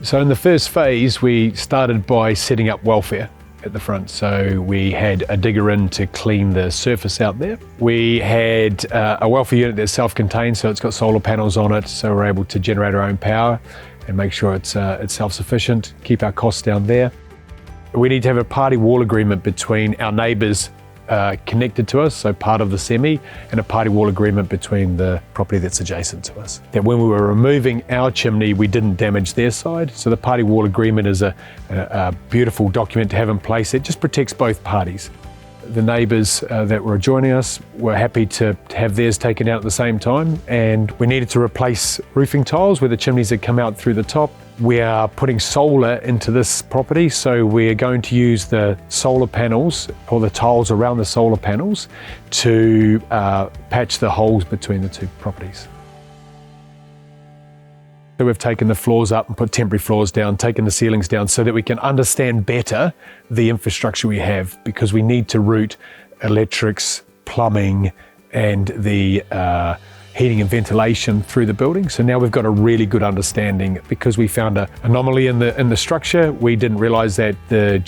So in the first phase, we started by setting up welfare at the front. So we had a digger in to clean the surface out there. We had a welfare unit that's self-contained, so it's got solar panels on it, so we're able to generate our own power and make sure it's self-sufficient, keep our costs down there. We need to have a party wall agreement between our neighbours connected to us, so part of the semi, and a party wall agreement between the property that's adjacent to us. That when we were removing our chimney, we didn't damage their side. So the party wall agreement is a beautiful document to have in place. It just protects both parties. The neighbours that were joining us were happy to have theirs taken out at the same time, and we needed to replace roofing tiles where the chimneys had come out through the top. We are putting solar into this property, so we're going to use the solar panels or the tiles around the solar panels to patch the holes between the two properties. So we've taken the floors up and put temporary floors down, taken the ceilings down so that we can understand better the infrastructure we have, because we need to route electrics, plumbing and the heating and ventilation through the building. So now we've got a really good understanding, because we found an anomaly in the structure. We didn't realise that the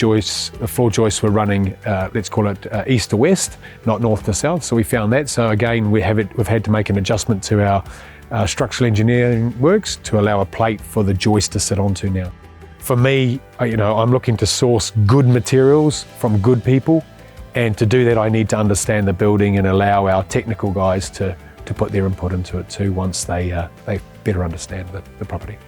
floor joists were running, let's call it east to west, not north to south. So we found that. So again, we've had to make an adjustment to our structural engineering works to allow a plate for the joist to sit onto now. For me, I'm looking to source good materials from good people, and to do that I need to understand the building and allow our technical guys to put their input into it too once they better understand the property.